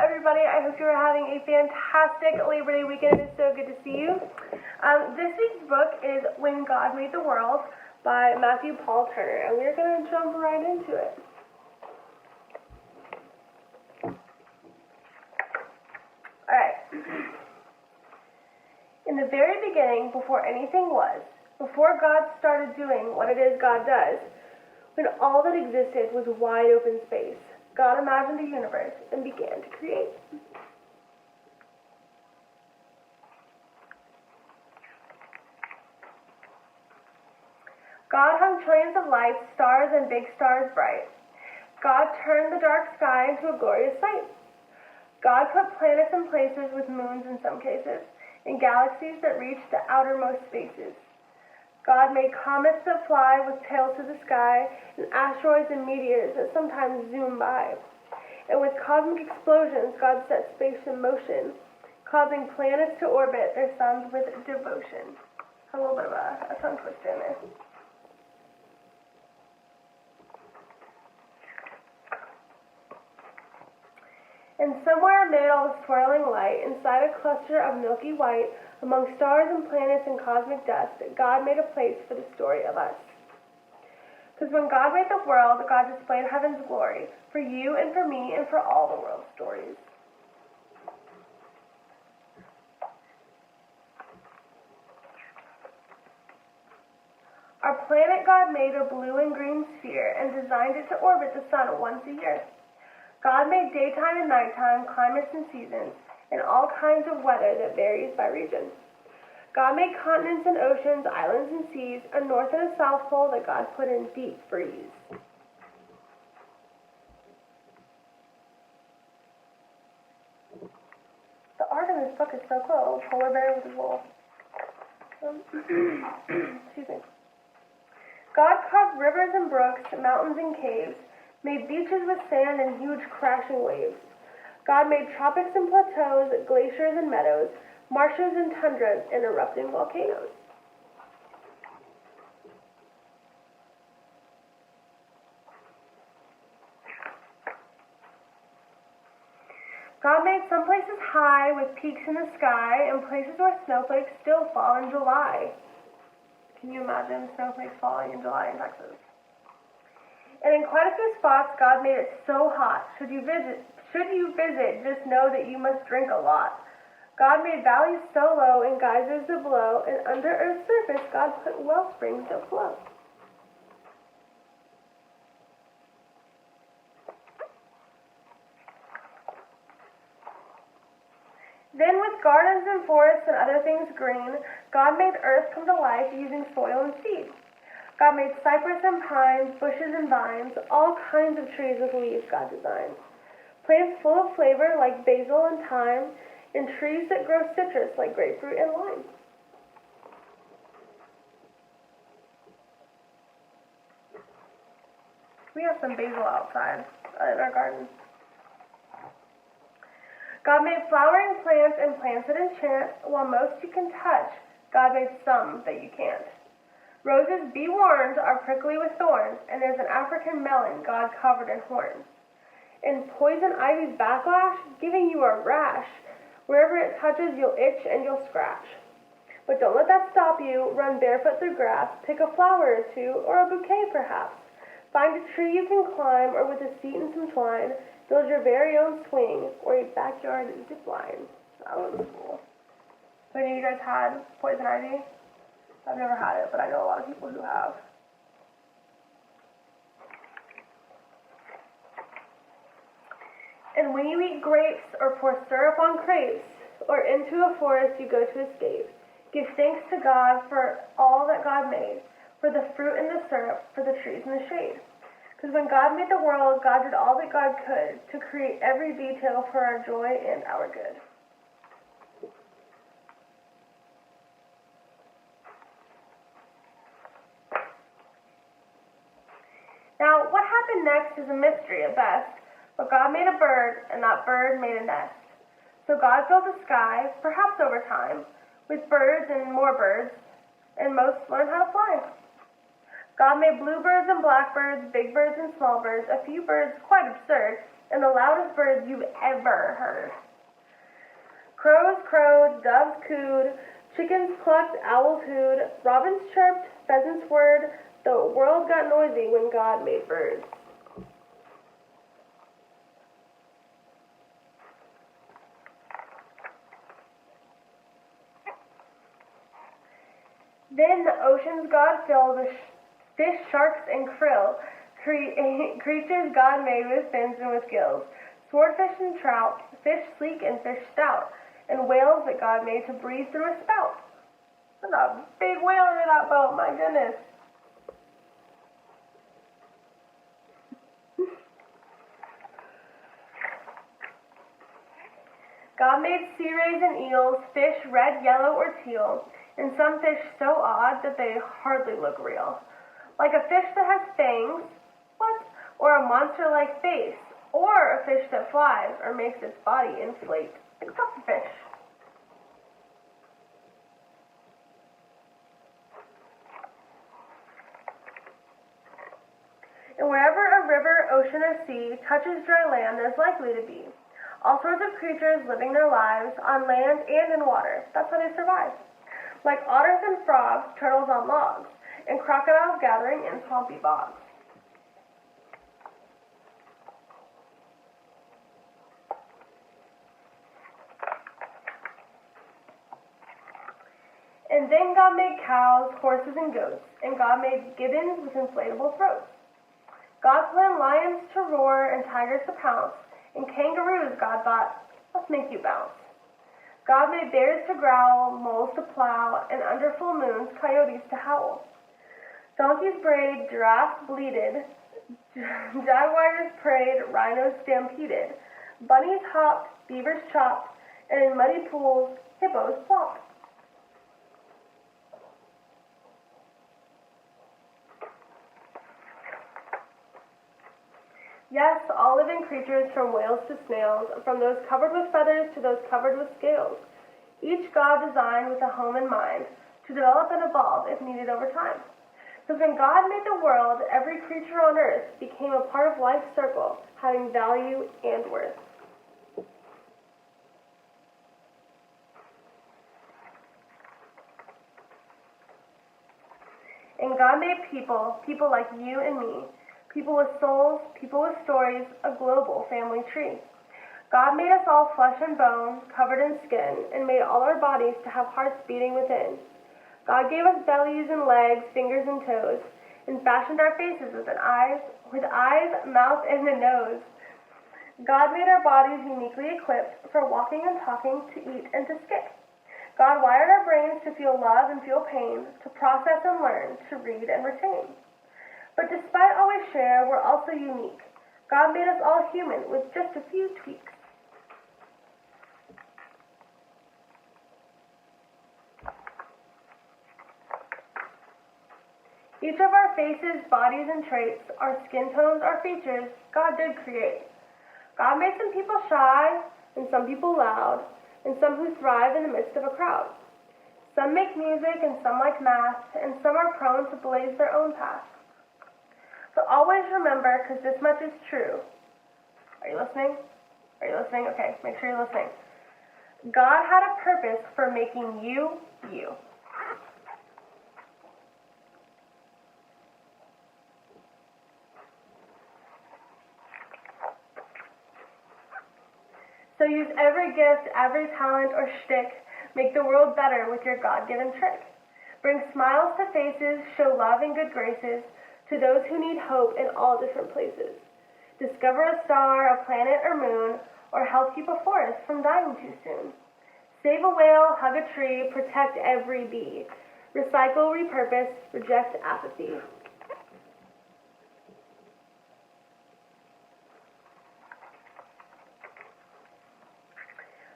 everybody. I hope you are having a fantastic Labor Day weekend. It is so good to see you. This week's book is When God Made the World by Matthew Paul Turner, and we're going to jump right into it. Alright. In the very beginning, before anything was, before God started doing what it is God does, when all that existed was wide open space, God imagined the universe and began to create. God hung trillions of lights, stars, and big stars bright. God turned the dark sky into a glorious sight. God put planets in places with moons in some cases, and galaxies that reached the outermost spaces. God made comets that fly with tails to the sky, and asteroids and meteors that sometimes zoom by. And with cosmic explosions, God set space in motion, causing planets to orbit their suns with devotion. A little bit of a tongue twister in there. And somewhere amid all the swirling light, inside a cluster of milky white, among stars and planets and cosmic dust, God made a place for the story of us. Because when God made the world, God displayed heaven's glory for you and for me and for all the world's stories. Our planet God made a blue and green sphere and designed it to orbit the sun once a year. God made daytime and nighttime, climates and seasons, and all kinds of weather that varies by region. God made continents and oceans, islands and seas, a north and a south pole that God put in deep freeze. The art in this book is so cool. A polar bear with his little... excuse me. God carved rivers and brooks, mountains and caves, made beaches with sand and huge crashing waves. God made tropics and plateaus, glaciers and meadows, marshes and tundras, and erupting volcanoes. God made some places high with peaks in the sky and places where snowflakes still fall in July. Can you imagine snowflakes falling in July in Texas? And in quite a few spots, God made it so hot. Should you visit, just know that you must drink a lot. God made valleys so low and geysers that blow, and under Earth's surface, God put well springs that flow. Then with gardens and forests and other things green, God made Earth come to life using soil and seed. God made cypress and pines, bushes and vines, all kinds of trees with leaves God designed. Plants full of flavor like basil and thyme, and trees that grow citrus like grapefruit and lime. We have some basil outside in our garden. God made flowering plants and plants that enchant, while most you can touch, God made some that you can't. Roses, be warned, are prickly with thorns, and there's an African melon God covered in horns. And poison ivy's backlash, giving you a rash. Wherever it touches, you'll itch and you'll scratch. But don't let that stop you. Run barefoot through grass, pick a flower or two, or a bouquet perhaps. Find a tree you can climb, or with a seat and some twine, build your very own swing, or a backyard zip line. That was cool. So any of you guys had poison ivy? I've never had it, but I know a lot of people who have. And when you eat grapes or pour syrup on crepes, or into a forest you go to escape, give thanks to God for all that God made, for the fruit and the syrup, for the trees and the shade. Because when God made the world, God did all that God could to create every detail for our joy and our good. Now, what happened next is a mystery at best, but God made a bird, and that bird made a nest. So God filled the sky, perhaps over time, with birds and more birds, and most learned how to fly. God made bluebirds and blackbirds, big birds and small birds, a few birds quite absurd, and the loudest birds you've ever heard. Crows crowed, doves cooed, chickens clucked, owls hooed, robins chirped, pheasants whirred. The world got noisy when God made birds. Then the oceans God filled with fish, sharks, and krill, creatures God made with fins and with gills, swordfish and trout, fish sleek and fish stout, and whales that God made to breathe through a spout. There's a big whale under that boat, my goodness. God made sea rays and eels, fish red, yellow, or teal, and some fish so odd that they hardly look real. Like a fish that has fangs, what? Or a monster-like face, or a fish that flies or makes its body inflate, like pufferfish. And wherever a river, ocean, or sea touches dry land, there's likely to be all sorts of creatures living their lives on land and in water. That's how they survive. Like otters and frogs, turtles on logs, and crocodiles gathering in swampy bogs. And then God made cows, horses, and goats, and God made gibbons with inflatable throats. God planned lions to roar and tigers to pounce, and kangaroos, God thought, let's make you bounce. God made bears to growl, moles to plow, and under full moons, coyotes to howl. Donkeys brayed, giraffes bleated, jaguars prayed, rhinos stampeded, bunnies hopped, beavers chopped, and in muddy pools, hippos plopped. Yes, all living creatures from whales to snails, from those covered with feathers to those covered with scales. Each God designed with a home in mind, to develop and evolve if needed over time. Because when God made the world, every creature on earth became a part of life's circle, having value and worth. And God made people, people like you and me, people with souls, people with stories, a global family tree. God made us all flesh and bone, covered in skin, and made all our bodies to have hearts beating within. God gave us bellies and legs, fingers and toes, and fashioned our faces with eyes, mouth, and a nose. God made our bodies uniquely equipped for walking and talking, to eat and to skip. God wired our brains to feel love and feel pain, to process and learn, to read and retain. But despite all we share, we're also unique. God made us all human with just a few tweaks. Each of our faces, bodies, and traits, our skin tones, our features, God did create. God made some people shy, and some people loud, and some who thrive in the midst of a crowd. Some make music, and some like math, and some are prone to blaze their own path. So always remember, because this much is true. Are you listening? Are you listening? Okay, make sure you're listening. God had a purpose for making you, you. So use every gift, every talent or shtick. Make the world better with your God-given trick. Bring smiles to faces, show love and good graces to those who need hope in all different places. Discover a star, a planet or moon, or help keep a forest from dying too soon. Save a whale, hug a tree, protect every bee. Recycle, repurpose, reject apathy.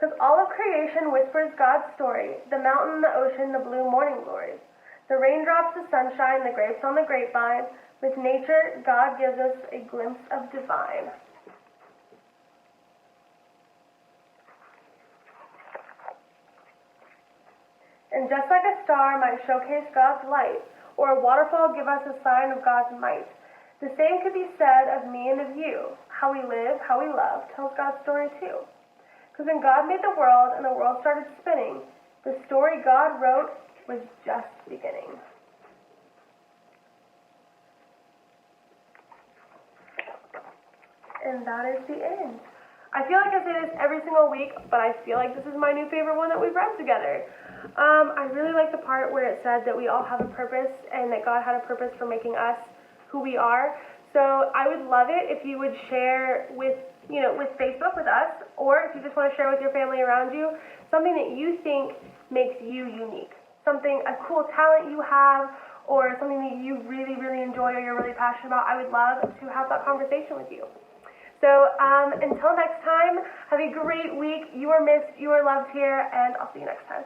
Because all of creation whispers God's story, the mountain, the ocean, the blue morning glories, the raindrops, the sunshine, the grapes on the grapevine. With nature, God gives us a glimpse of divine. And just like a star might showcase God's light, or a waterfall give us a sign of God's might, the same could be said of me and of you. how we live, how we love, tells God's story too. Because when God made the world and the world started spinning, the story God wrote was just beginning. And that is the end. I feel like I say this every single week, but I feel like this is my new favorite one that we've read together. I really like the part where it said that we all have a purpose and that God had a purpose for making us who we are. So I would love it if you would share with Facebook with us, or if you just want to share with your family around you, something that you think makes you unique. A cool talent you have, or something that you really, really enjoy or you're really passionate about. I would love to have that conversation with you. So until next time, have a great week. You are missed, you are loved here, and I'll see you next time.